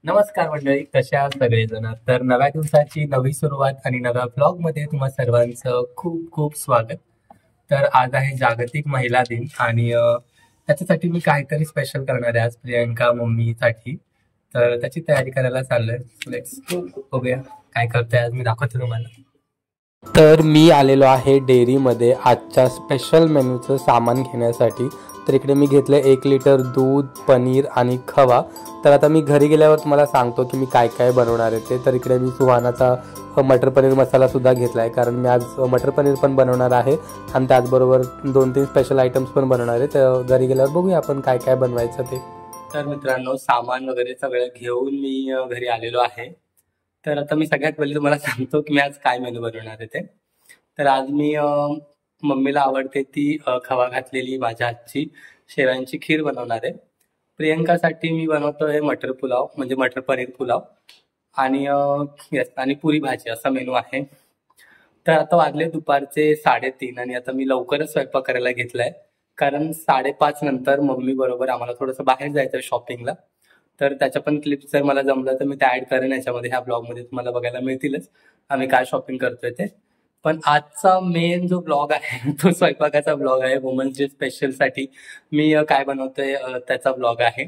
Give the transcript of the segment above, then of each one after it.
नमस्कार मंडळी, कशा आहात सगळेजण? तर नव्या दिवसाची नवी सुरुवात आणि नव्या ब्लॉग मध्ये तुम्हा सर्वांचं खूप खूप स्वागत. तर आज आहे जागतिक महिला दिन आणि त्याच्यासाठी मी काहीतरी स्पेशल करणार आहे आज प्रियंका मम्मीसाठी. तर त्याची तयारी करायला चाललोय. लेट्स बघूया काय करतोय आज, मी दाखवतो तुम्हाला. तर मी आलेलो आहे डेअरीमध्ये आजच्या स्पेशल मेनूचं सामान घेण्यासाठी. तर इकडे मी घेतलं 1 लिटर दूध, पनीर आणि खवा. तर आता मी घरी गेल्यावर तुम्हाला सांगतो की मी काय काय बनवणार आहे ते. तर इकडे मी सुहानाचा मटर पनीर मसालासुद्धा घेतला आहे, कारण मी आज मटर पनीर पण बनवणार आहे आणि त्याचबरोबर 2-3 स्पेशल आयटम्स पण बनवणार आहे. तर घरी गेल्यावर बघूया आपण काय काय बनवायचं ते. तर मित्रांनो, सामान वगैरे सगळं घेऊन मी घरी आलेलो आहे. तर आता मी सगळ्यात पहिले तुम्हाला सांगतो की मी आज काय मेनू बनवणार आहे ते. तर आज मी मम्मीला आवडते ती खवा घातलेली माझ्या हातची शेवयांची खीर बनवणार आहे. प्रियंकासाठी मी बनवतोय मटर पुलाव, म्हणजे मटर पनीर पुलाव आणि आणि पुरी भाजी असा मेनू आहे. तर आता वाजले दुपारचे 3:30 आणि आता मी लवकरच स्वयंपाक करायला घेतलाय, कारण 5:30 नंतर मम्मी बरोबर आम्हाला थोडंसं बाहेर जायचं शॉपिंगला. तर त्याच्या पण क्लिप्स जर मला जमलं तर मी त्या ऍड करेन याच्यामध्ये. ह्या ब्लॉगमध्ये तुम्हाला बघायला मिळतीलच आम्ही काय शॉपिंग करतोय ते. पण आजचा मेन जो ब्लॉग आहे तो स्वयंपाकाचा ब्लॉग आहे. वुमन्स डे स्पेशलसाठी मी काय बनवतोय त्याचा ब्लॉग आहे.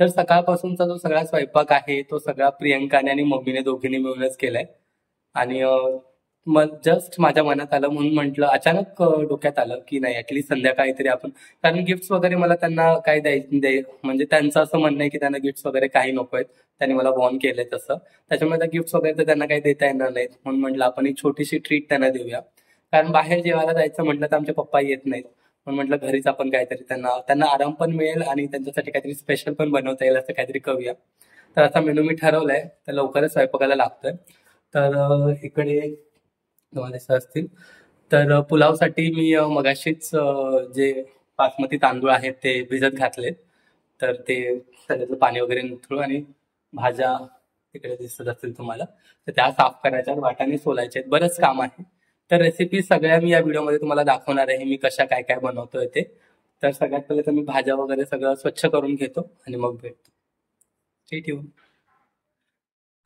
तर सकाळपासूनचा जो सगळा स्वयंपाक आहे तो सगळा प्रियंकाने आणि मम्मीने दोघींनी मिळूनच केलाय. आणि मग जस्ट माझ्या मनात आलं म्हणून म्हटलं, अचानक डोक्यात आलं की नाही ऍटलीस्ट संध्याकाळी तरी आपण, कारण गिफ्ट्स वगैरे मला त्यांना काय म्हणजे त्यांचं असं म्हणणं आहे की त्यांना गिफ्ट्स वगैरे काही नको आहेत, त्यांनी मला वॉर्न केलंय तसं. त्याच्यामुळे त्या गिफ्ट्स वगैरे तर त्यांना काही देता येणार नाहीत, म्हणून म्हटलं आपण एक छोटीशी ट्रीट त्यांना देऊया. कारण बाहेर जेवायला जायचं म्हटलं तर आमचे पप्पा येत नाहीत, म्हणून म्हटलं घरीच आपण काहीतरी त्यांना आराम पण मिळेल आणि त्यांच्यासाठी काहीतरी स्पेशल पण बनवता येईल असं काहीतरी करूया. तर असा मेनू मी ठरवलाय. तर लवकरच स्वयंपाकाला लागतोय. तर इकडे तुम्हाला दिसत असतील. तर पुलावसाठी मी मगाशीच जे बासमती तांदूळ आहेत ते भिजत घातले. तर ते त्याच्यातलं पाणी वगैरे निथळू आणि भाज्या तिकडे दिसत असतील तुम्हाला, तर त्या साफ करायच्या, वाटाणे सोलायचे, बरंच काम आहे. तर रेसिपी सगळ्या मी या व्हिडिओमध्ये तुम्हाला दाखवणार आहे, मी कशा काय काय बनवतोय ते. तर सगळ्यात पहिले तर मी भाज्या वगैरे सगळं स्वच्छ करून घेतो आणि मग भेटतो. ठीक आहे.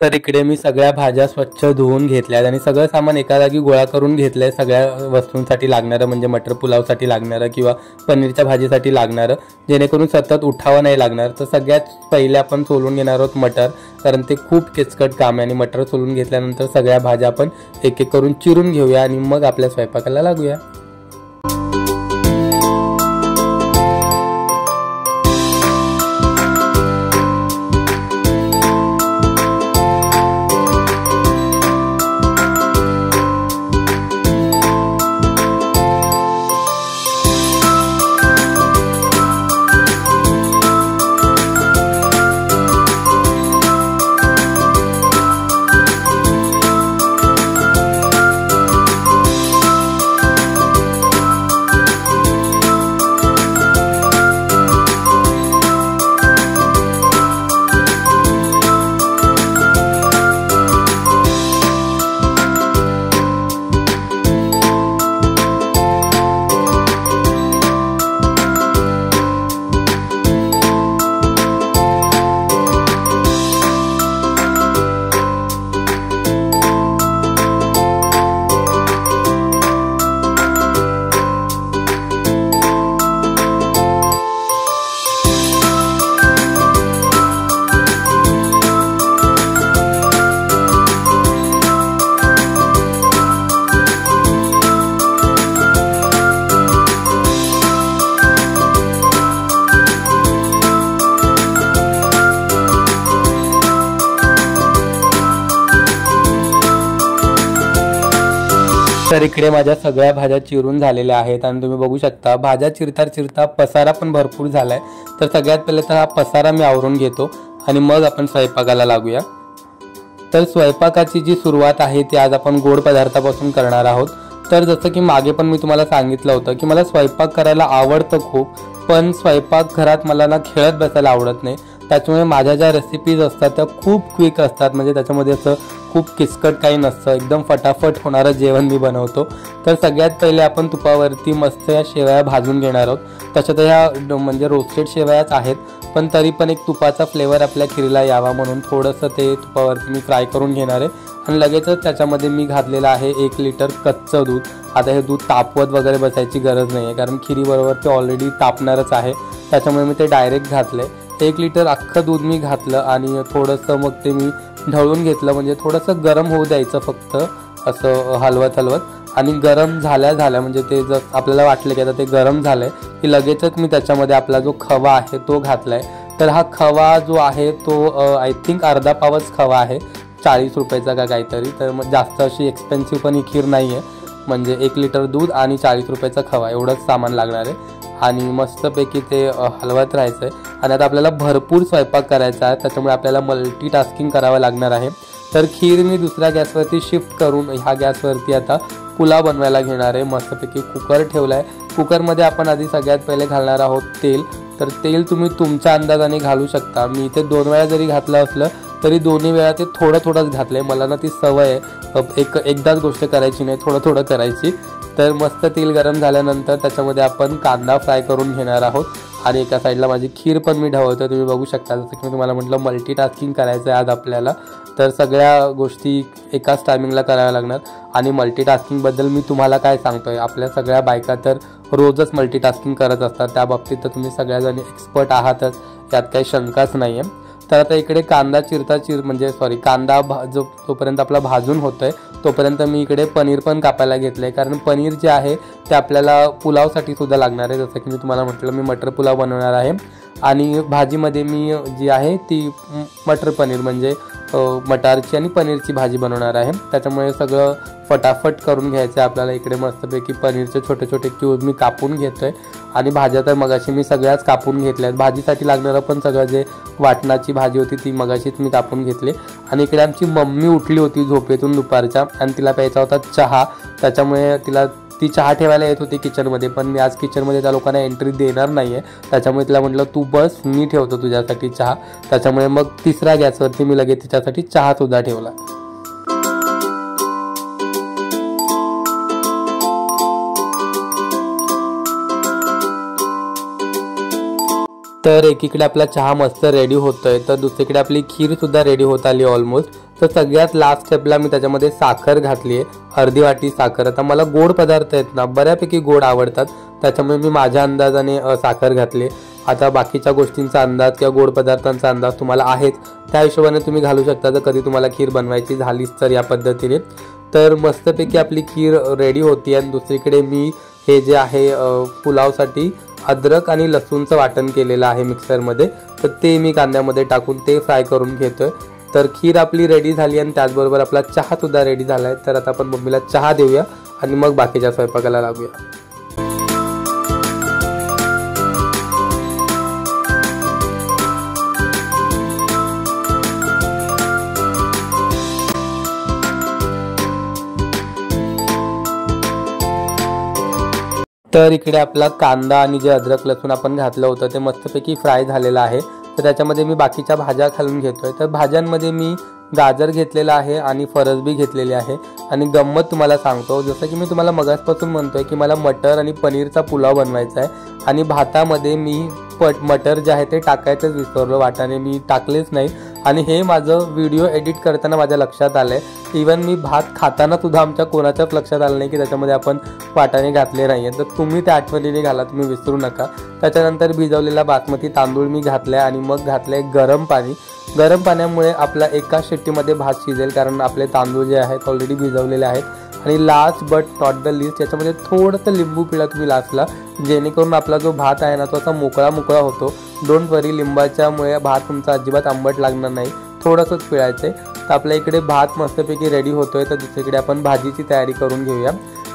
तर इकडे मी सगळ्या भाज्या स्वच्छ धुवून घेतल्यात आणि सगळं सामान एका जागी गोळा करून घेतलंय. सगळ्या वस्तूंसाठी लागणारं, म्हणजे मटर पुलावसाठी लागणारं किंवा पनीरच्या भाजीसाठी लागणारं, जेणेकरून सतत उठावं नाही लागणार. तर सगळ्यात पहिले आपण सोलून घेणार आहोत मटर, कारण ते खूप किचकट काम आहे. आणि मटर सोलून घेतल्यानंतर सगळ्या भाज्या आपण एक एक करून चिरून घेऊया आणि मग आपल्या स्वयंपाकाला लागूया. तर इकडे माझ्या सगळ्या भाज्या चिरून झालेल्या आहेत आणि तुम्ही बघू शकता भाज्या चिरता चिरता पसारा पण भरपूर झालाय. तर सगळ्यात पहिले तर हा पसारा मी आवरून घेतो आणि मग आपण स्वयंपाकाला लागूया. तर स्वयंपाकाची जी सुरुवात आहे ती आज आपण गोड पदार्थापासून करणार आहोत. तर जसं की मागे पण मी तुम्हाला सांगितलं होतं की मला स्वयंपाक करायला आवडतं खूप, पण स्वयंपाक घरात मला ना खेळत बसायला आवडत नाही. त्याच्यामुळे माझ्या ज्या रेसिपीज असतात त्या खूप क्विक असतात, म्हणजे त्याच्यामध्ये असं खूप किचकट काही नसतं, एकदम फटाफट होणारं जेवण मी बनवतो. तर सगळ्यात पहिले आपण तुपावरती मस्त या शेवया भाजून घेणार आहोत. तशा तर ह्या म्हणजे रोस्टेड शेवयाच आहेत, पण तरी पण एक तुपाचा फ्लेवर आपल्या खिरीला यावा म्हणून थोडंसं ते तुपावरती मी फ्राय करून घेणार आहे आणि लगेचच त्याच्यामध्ये मी घातलेलं आहे 1 लिटर कच्चं दूध। आता हे दूध तापवत वगैरे बसायची गरज नाही आहे कारण खिरीबरोबर ते ऑलरेडी तापणारच आहे, त्याच्यामुळे मी ते डायरेक्ट घातलं आहे। 1 लिटर अख्खं दूध मी घातलं आणि थोडंसं मग ते मी ढवळून घेतलं, म्हणजे थोडंसं गरम होऊ द्यायचं फक्त असं हलवत आणि गरम झाल्या म्हणजे ते जर आपल्याला वाटलं की आता ते गरम झालं आहे की लगेचच मी त्याच्यामध्ये आपला जो खवा आहे तो घातला आहे। तर हा खवा जो आहे तो आय थिंक अर्धा पावच खवा आहे, 40 रुपयाचा का काहीतरी। तर मग जास्त अशी एक्सपेन्सिव्ह पण ही खीर नाही आहे, म्हणजे 1 लिटर दूध आणि 40 रुपयाचा खवा एवढंच सामान लागणार आहे आणि मस्तपैकी ते हलवत राहायचं आहे। आणि आता आपल्याला भरपूर स्वयंपाक करायचा आहे, त्याच्यामुळे आपल्याला मल्टीटास्किंग करावं लागणार आहे। तर खीर मी दुसऱ्या गॅसवरती शिफ्ट करून ह्या गॅसवरती आता पुलाव बनवायला घेणार आहे। मस्तपैकी कुकर ठेवला आहे, कुकरमध्ये आपण आधी सगळ्यात पहिले घालणार आहोत तेल। तर तेल तुम्ही तुमच्या अंदाजाने घालू शकता, मी इथे 2 वेळा जरी घातलं असलं तरी दोन्ही वेळा ते थोडंच घातलं आहे, मला ना ती सवय आहे एकदाच गोष्ट करायची नाही, थोडं करायची। तर मस्त तेल गरम झाल्यानंतर त्याच्यामध्ये आपण कांदा फ्राय करून घेणार आहोत आणि एका साईडला माझी खीर पण मी ढवळतो, तुम्ही बघू शकता। जसं की मी तुम्हाला म्हटलं मल्टीटास्किंग करायचं आहे आज आपल्याला, तर सगळ्या गोष्टी एकाच टायमिंगला कराव्या लागणार। आणि मल्टीटास्किंगबद्दल मी तुम्हाला काय सांगतोय, आपल्या सगळ्या बायका तर रोजच मल्टीटास्किंग करत असतात, त्या बाबतीत तर तुम्ही सगळ्याजणी एक्सपर्ट आहातच, यात काही शंकाच नाही आहे। तर आता इकडे कांदा कांदा जोपर्यंत आपला भाजून होतोय तोपर्यंत मी इकडे पनीर पण कापायला घेतलंय, कारण पनीर जे आहे ते आपल्याला पुलावसाठी सुद्धा लागणार आहे। जसं की मी तुम्हाला म्हटलं मी मटर पुलाव बनवणार आहे आणि भाजीमध्ये मी जी आहे ती मटर पनीर म्हणजे मटारची आणि पनीरची भाजी बनवणार आहे, त्याच्यामुळे सगळं फटाफट करून घ्यायचं आहे आपल्याला। इकडे मस्तपैकी पनीरचे छोटे क्यूब मी कापून घेतोय आणि भाज्या तर मगाशी मी सगळ्याच कापून घेतल्यात, भाजीसाठी लागणारं पण सगळं जे वाटणाची भाजी होती ती मगाशीच मी कापून घेतली। आणि इकडे आमची मम्मी उठली होती झोपेतून दुपारच्या आणि तिला प्यायचा होता चहा, त्याच्यामुळे ती चहा ठेवायला येत होती किचनमध्ये, पण मी आज किचनमध्ये त्या लोकांना एंट्री देणार नाही आहे, त्याच्यामुळे तिला म्हटलं तू बस मी ठेवतो तुझ्यासाठी चहा, त्याच्यामुळे मग तिसऱ्या गॅसवरती मी लगेच तिच्यासाठी चहासुद्धा ठेवला। तर एकीकडे आपला चहा मस्त रेडी होतोय तर दुसरीकडे आपली खीर सुद्धा रेडी होत आली ऑलमोस्ट। तर सगळ्यात लास्ट स्टेपला मी त्याच्यामध्ये साखर घातली आहे, अर्धी वाटी साखर। आता मला गोड पदार्थ आहेत ना बऱ्यापैकी गोड आवडतात, त्याच्यामुळे मी माझ्या अंदाजाने साखर घातली। आता बाकीच्या गोष्टींचा अंदाज किंवा गोड पदार्थांचा अंदाज तुम्हाला आहेच, त्या हिशोबाने तुम्ही घालू शकता जर कधी तुम्हाला खीर बनवायची झालीच तर या पद्धतीने। तर मस्तपैकी आपली खीर रेडी होती आणि दुसरीकडे मी हे जे आहे पुलावसाठी अद्रक आणि लसूणचं वाटण केलेलं आहे मिक्सरमध्ये, तर ते मी कांद्यामध्ये टाकून ते फ्राय करून घेतोय। तर खीर आपली रेडी झाली आणि त्याचबरोबर आपला चहा सुद्धा रेडी झाला आहे। तर आता आपण मम्मीला चहा देऊया आणि मग बाकीच्या स्वयंपाकाला लागूया। तर इकडे आपला कांदा आणि जे अद्रक लसूण आपण घातलं होतं ते मस्तपैकी फ्राय झालेलं आहे। तर त्याच्यामध्ये मी बाकीच्या भाज्या घालून घेतोय। तर भाज्यांमध्ये मी गाजर घेतलेला आहे आणि फरसबी घेतलेली आहे। आणि गंमत तुम्हाला सांगतो, जसं की मी तुम्हाला मगासपासून म्हणतोय की मला मटर आणि पनीरचा पुलाव बनवायचा आहे आणि भातामध्ये मी मटर जे आहे ते टाकायचंच विसरलो, वाटाणे मी टाकलेच नाही आणि हे माझं व्हिडिओ एडिट करताना माझ्या लक्षात आलंय। इवन मी भात खाताना सुद्धा आमच्या कोणाच्याच लक्षात आलं नाही की त्याच्यामध्ये आपण वाटाणे घातले नाहीये, तर तुम्ही त्या आठवणीने घाला, तुम्ही विसरू नका। त्याच्यानंतर भिजवलेला बासमती तांदूळ मी घातलाय आणि मग घातलंय गरम पाणी। गरम पाण्यामुळे आपला एका शिट्टीमध्ये भात शिजेल, कारण आपले तांदूळ जे आहेत ऑलरेडी भिजवलेले आहेत। आणि last but not the list याच्यामध्ये थोडंसं लिंबू पिळा तुम्ही लास्टला, जेणेकरून आपला जो भात आहे ना तो असा मोकळा होतो। डोंट वरी, लिंबाच्यामुळे भात तुमचा अजिबात आंबट लागणार नाही, थोडंसंच पिळायचंय। तर आपल्या इकडे भात मस्तपैकी रेडी होतोय, तर दुसरीकडे आपण भाजीची तयारी करून घेऊया।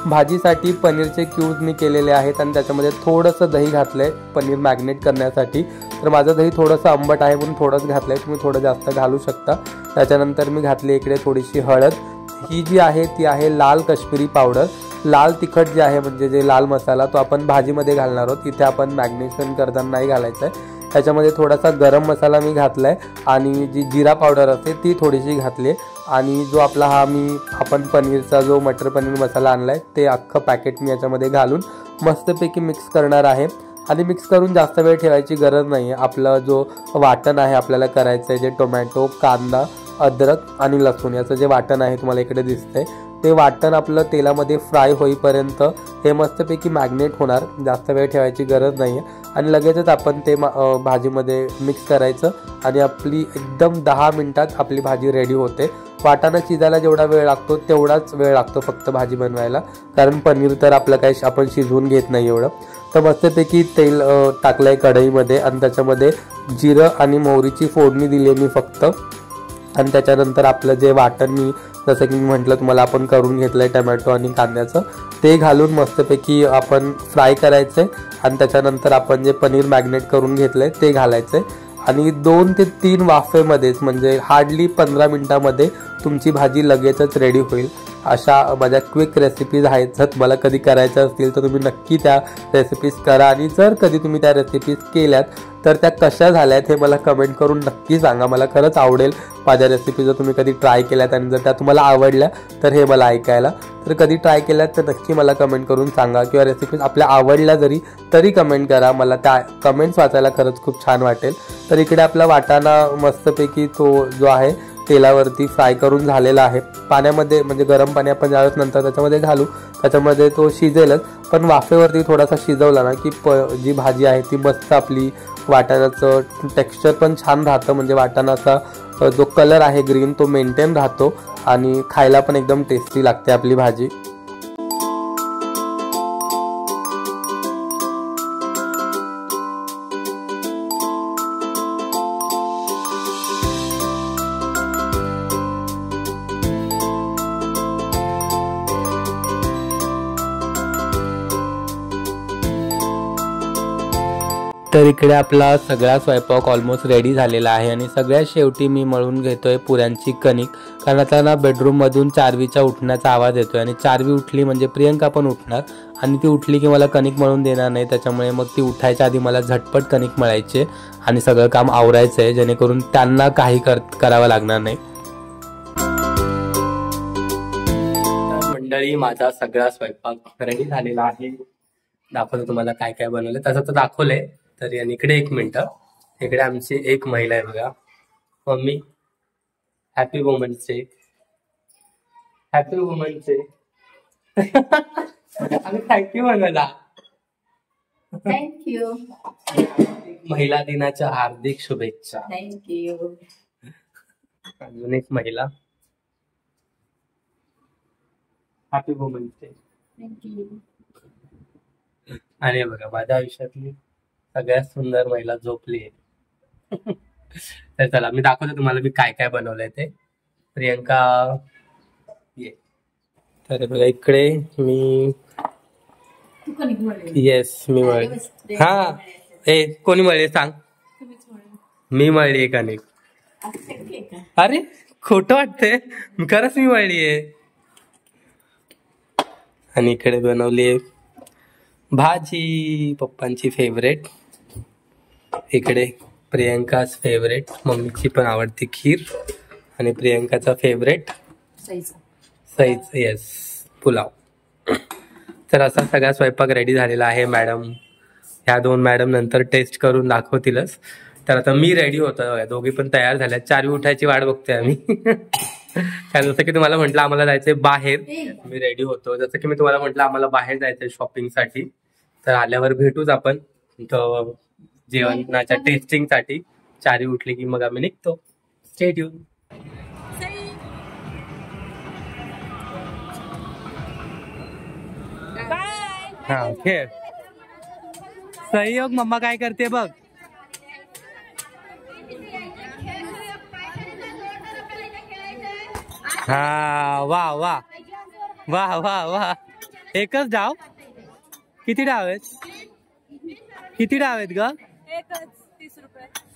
भाजीसाठी पनीरचे क्यूब्स मी केलेले आहेत आणि त्याच्यामध्ये थोडंसं दही घातलंय पनीर मॅग्नेट करण्यासाठी। तर माझं दही थोडंसं आंबट आहे म्हणून थोडंच घातलंय, तुम्ही थोडं जास्त घालू शकता। त्याच्यानंतर मी घातली इकडे थोडीशी हळद, ही जी आहे ती आहे लाल कश्मीरी पावडर। लाल तिखट जे आहे म्हणजे जे लाल मसाला तो आपण भाजीमध्ये घालणार आहोत, इथे आपण मॅग्नेशन करताना नाही घालायचं आहे। त्याच्यामध्ये थोडासा गरम मसाला मी घातलाय आणि जी जिरा पावडर असते ती थोडीशी घातली आहे। आणि जो आपला आपण पनीरचा जो मटर पनीर मसाला आणलाय ते अख्खं पॅकेट मी याच्यामध्ये घालून मस्तपैकी मिक्स करणार आहे। आणि मिक्स करून जास्त वेळ ठेवायची गरज नाही आहे. आपला जो वाटण आहे आपल्याला करायचं आहे, जे टोमॅटो, कांदा, अद्रक आणि लसूण याचं जे वाटण आहे तुम्हाला इकडे दिसतंय, ते वाटण आपलं तेलामध्ये फ्राय होईपर्यंत हे मस्तपैकी मॅग्नेट होणार. जास्त वेळ ठेवायची गरज नाही आहे आणि लगेचच आपण ते भाजीमध्ये मिक्स करायचं आणि आपली एकदम 10 मिनिटात आपली भाजी रेडी होते. वाटाणा शिजायला जेवढा वेळ लागतो तेवढाच वेळ लागतो फक्त भाजी बनवायला, कारण पनीर तर आपलं काही आपण शिजवून घेत नाही एवढं. तर मस्तपैकी तेल टाकलं आहे कढईमध्ये आणि त्याच्यामध्ये जिरं आणि मोहरीची फोडणी दिली आहे मी फक्त. आणि त्याच्यानंतर आपलं जे वाटण मी जसं की मी म्हटलं तुम्हाला आपण करून घेतलं आहे टमॅटो आणि कांद्याचं, ते घालून मस्तपैकी आपण फ्राय करायचं आहे. आणि त्याच्यानंतर आपण जे पनीर मॅग्नेट करून घेतलं आहे ते घालायचं आहे आणि 2 ते 3 वाफेमध्येच म्हणजे हार्डली 15 मिनिटामध्ये तुमची भाजी लगेचच रेडी होईल. अशा माझ्या क्विक रेसिपीज आहेत. जर तुम्हाला कधी करायच्या असतील तर तुम्ही नक्की त्या रेसिपीज करा आणि जर कधी तुम्ही त्या रेसिपीज केल्यात तर त्या कशा झाल्यात हे मला कमेंट करून नक्की सांगा. मला खरंच आवडेल माझ्या रेसिपी जर तुम्ही कधी ट्राय केल्यात आणि जर त्या तुम्हाला आवडल्या तर हे मला ऐकायला. तर कधी ट्राय केल्यात तर नक्की मला कमेंट करून सांगा किंवा रेसिपीज आपल्या आवडल्या जरी तरी कमेंट करा. मला त्या कमेंट्स वाचायला खरंच खूप छान वाटेल. तर इकडे आपला वाटाणा मस्तपैकी तो जो आहे तेलावरती फ्राय करून झालेला आहे. पाण्यामध्ये म्हणजे गरम पाणी आपण ज्यावेळेस नंतर त्याच्यामध्ये घालू त्याच्यामध्ये तो शिजेलच, पण वाफेवरती थोडासा शिजवला ना की जी भाजी आहे ती मस्त आपली वाटाण्याचं टेक्स्चर पण छान राहतं. म्हणजे वाटाणाचा जो कलर आहे ग्रीन तो मेंटेन राहतो आणि खायला पण एकदम टेस्टी लागते आपली भाजी. तर इकडे आपला सगळा स्वयंपाक ऑलमोस्ट रेडी झालेला आहे आणि सगळ्यात शेवटी मी मळून घेतोय पुऱ्यांची कणिक, कारण आता ना बेडरूममधून चार्वीच्या उठण्याचा आवाज येतोय आणि चार्वी उठली म्हणजे प्रियंका पण उठणार आणि ती उठली की मला कणिक मळून देणार नाही. त्याच्यामुळे मग ती उठायच्या आधी मला झटपट कणिक मळायचे आणि सगळं काम आवरायचं आहे जेणेकरून त्यांना काही करावं लागणार नाही. मंडळी, माझा सगळा स्वयंपाक रेडी झालेला आहे. दाखवतो तुम्हाला काय काय बनवलं, तसं तर दाखवलंय. तर याने इकडे 1 मिनिट, इकडे आमची एक महिला आहे बघा, mummy happy women's day. Happy women's day. आम्ही थँक्यू म्हणाला. थँक्यू. महिला दिनाच्या हार्दिक शुभेच्छा. थँक्यू. अजून एक महिला, हॅपी वुमन्स डे. थँक्यू. आणि बघा माझ्या आयुष्यातली सगळ्यात सुंदर महिला झोपली आहे. तर चला मी दाखवतो तुम्हाला मी काय काय बनवलंय ते. प्रियंका ये. तर बघा इकडे मी, येस मी मळली. हा कोणी मळली सांग. मी मळली आहे कणिक. अरे खोटं वाटतंय, खरंच मी मळली आहे. आणि इकडे बनवली भाजी, पप्पांची फेवरेट. इकडे प्रियंकाच फेवरेट, मम्मीची पण आवडती खीर आणि प्रियंकाचा फेवरेट सईच येस पुलाव. तर असा सगळा स्वयंपाक रेडी झालेला आहे. मॅडम, ह्या 2 मॅडम नंतर टेस्ट करून दाखवतीलच. तर आता मी रेडी होतो, दोघी पण तयार झाल्या. चार्वी उठायची वाट बघतोय आम्ही. कारण जसं की तुम्हाला म्हटलं आम्हाला जायचंय बाहेर, मी रेडी होतो. जसं की मी तुम्हाला म्हटलं आम्हाला बाहेर जायचंय शॉपिंगसाठी. तर आल्यावर भेटूच आपण जेवणाच्या टेस्टिंगसाठी. चार्वी उठली की मग आम्ही निघतो. Stay tune. हा खेळ. सहयोग मम्मा काय करते बघ. हा वा वा वा वा वा. एकच डाव. किती डाव आहेत? किती डाव आहेत ग?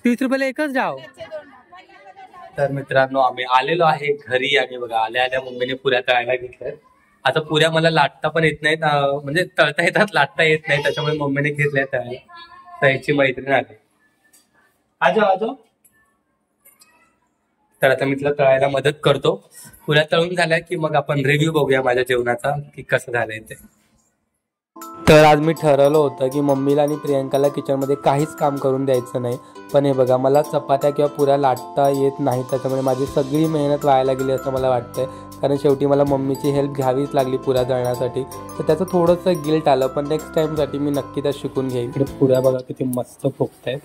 30 रुपयाला एकच डाव. तर मित्रांनो आम्ही आलेलो आहे घरी आणि बघा आल्या आल्या मम्मीने पुऱ्या तळायला घेतल्यात. आता पुऱ्या मला लाटता पण येत नाहीत, म्हणजे तळता येतात लाटता येत नाही, त्याच्यामुळे मम्मीने घेतल्या तळायला. ताईची मैत्रीण आली. आजो आजो. तर आता मी तिला तळायला मदत करतो. पुऱ्या तळून झाल्या की मग आपण रिव्ह्यू बघूया माझ्या जेवणाचा की कसं झालंय ते. तर आज मी ठरवलं होतं की मम्मीला आणि प्रियंकाला किचनमध्ये काहीच काम करून द्यायचं नाही, पण हे बघा मला चपात्या किंवा पुऱ्या लाटता येत नाही, त्याच्यामुळे माझी सगळी मेहनत वायाला गेली असं मला वाटतंय. कारण शेवटी मला मम्मीची हेल्प घ्यावीच लागली पुऱ्या दळण्यासाठी, तर त्याचं थोडंसं गिल्ट आलं, पण नेक्स्ट टाईमसाठी मी नक्की त्या शिकून घेईन. इकडे पुऱ्या बघा किती मस्त फुगत आहेत.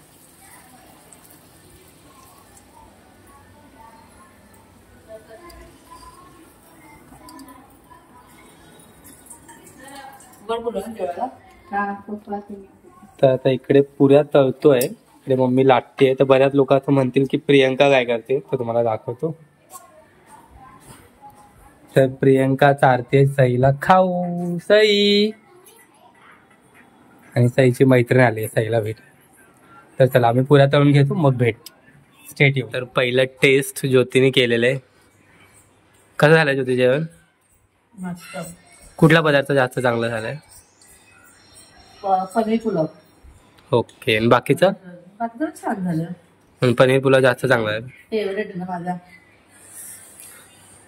तर आता इकडे पुऱ्या तळतोय, इकडे मम्मी लाटते. तर बऱ्याच लोक असं म्हणतील की प्रियंका काय करते, तर तुम्हाला दाखवतो. तर प्रियंका चारते सईला खाऊ. सई आणि सईची मैत्रीण आली सईला भेट. तर चला आम्ही पुऱ्या तळून घेतो मग भेट. स्टेट येऊ. तर पहिलं टेस्ट ज्योतीने केलेलं आहे. कसं झालंय ज्योती जेवण? कुठला पदार्थ जास्त चांगला झालाय? पनीर पुलाव. ओके. आणि बाकीचं? बाकीचं छान झालं. पनीर पुलाव जास्त चांगला आहे. फेवरेट आहे ना माझा.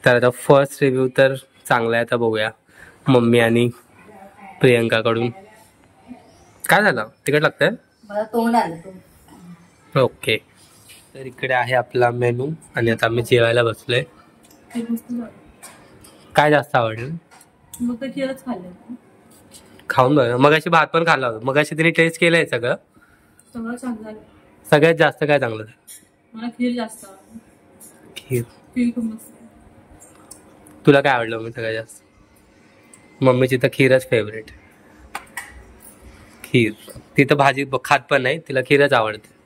तर आता फर्स्ट रिव्ह्यू तर चांगला आहे. आता बघूया मम्मी आणि प्रियंकाकडून. काय झालं? तिकट लागतंय? मला तोंड आलं. ओके. तर इकडे आहे आपला मेनू आणि आता आम्ही जेवायला बसलोय. काय जास्त आवडलं? मग तर खीरच खाल्लं. खाऊन बघ. मगाशी भात पण खाल्ला होता. मगाशी तिने टेस्ट केलंय सगळं. सगळं छान झालं. सगळ्यात जास्त काय चांगलं झालं? मला खीर जास्त आवडली. खीर. खीर खूप मस्त. तुला काय आवडलं मी सगळ्यात जास्त? मम्मीची तर खीरच फेवरेट. खीर. ती तर भाजी खात पण नाही, तिला खीरच आवडते.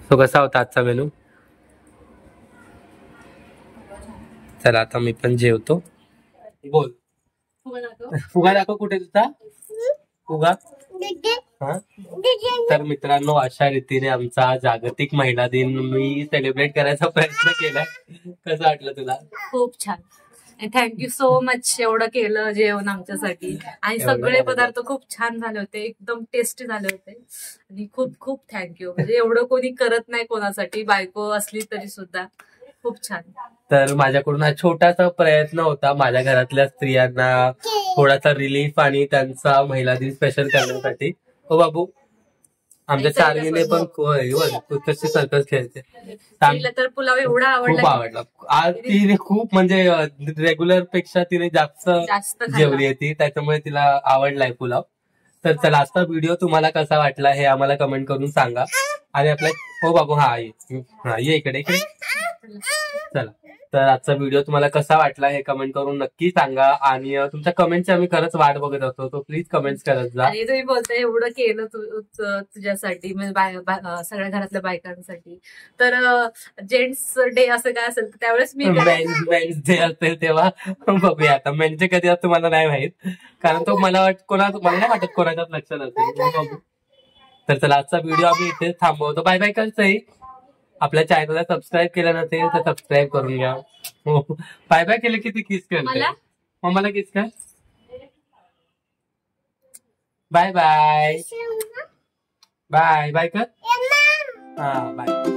तो कसा होता आजचा मेनू? चला आता मी पण जेवतो. बोल. फुगा दाखव. कुठे तुझा फुगा? हा. तर मित्रांनो, अशा रीतीने आमचा जागतिक महिला दिन मी सेलिब्रेट करायचा प्रयत्न केलाय. कसं वाटलं तुला? खूप छान. Thank you so much. एवढं केलं जेवण आमच्यासाठी आणि सगळे पदार्थ खूप छान झाले होते, एकदम टेस्टी झाले होते आणि खूप खूप थँक्यू. म्हणजे एवढं कोणी करत नाही कोणासाठी, बायको असली तरी सुद्धा. खूप छान. तर माझ्याकडून हा छोटासा प्रयत्न होता माझ्या घरातल्या स्त्रियांना थोडासा रिलीफ आणि त्यांचा महिला दिन स्पेशल करण्यासाठी. हो बाबू, आमच्या चार्वीने पण तशी सर्कस खेळते. तर पुलाव एवढा आवडला, खूप आवडला. आज तिने खूप म्हणजे रेग्युलर पेक्षा तिने जास्त जेवली आहे ती, त्याच्यामुळे तिला आवडलाय पुलाव. तर चला आजचा व्हिडिओ तुम्हाला कसा वाटला हे आम्हाला कमेंट करून सांगा. आणि आपल्या हो बाबू हा ये इकडे इकडे. चला, तर आजचा व्हिडिओ तुम्हाला कसा वाटला हे कमेंट करून नक्की सांगा. आणि तुमच्या कमेंटची आम्ही खरंच वाट बघत होतो, तो प्लीज कमेंट्स करत जा. आणि तुम्ही बोलताय एवढं केलं तुझ्यासाठी, म्हणजे सगळ्या घरातल्या बायकांसाठी. तर जेंट्स डे असं काय असेल तर त्यावेळेस मी मेन्स डे असेल तेव्हा बघूया. आता मेनचे कधी असतं मला नाही माहित, कारण तो मला नाही वाटत कोणाच्याच लक्षात असेल. तर चला आजचा व्हिडिओ आम्ही इथे थांबवतो. बाय बाय करतोय. आपल्या चॅनलला सबस्क्राईब केलं नसेल तर सबस्क्राईब करून घ्या. बाय बाय केलं की ती किस करते. मला किस कर. Bye bye. बाय बाय कर. हा बाय.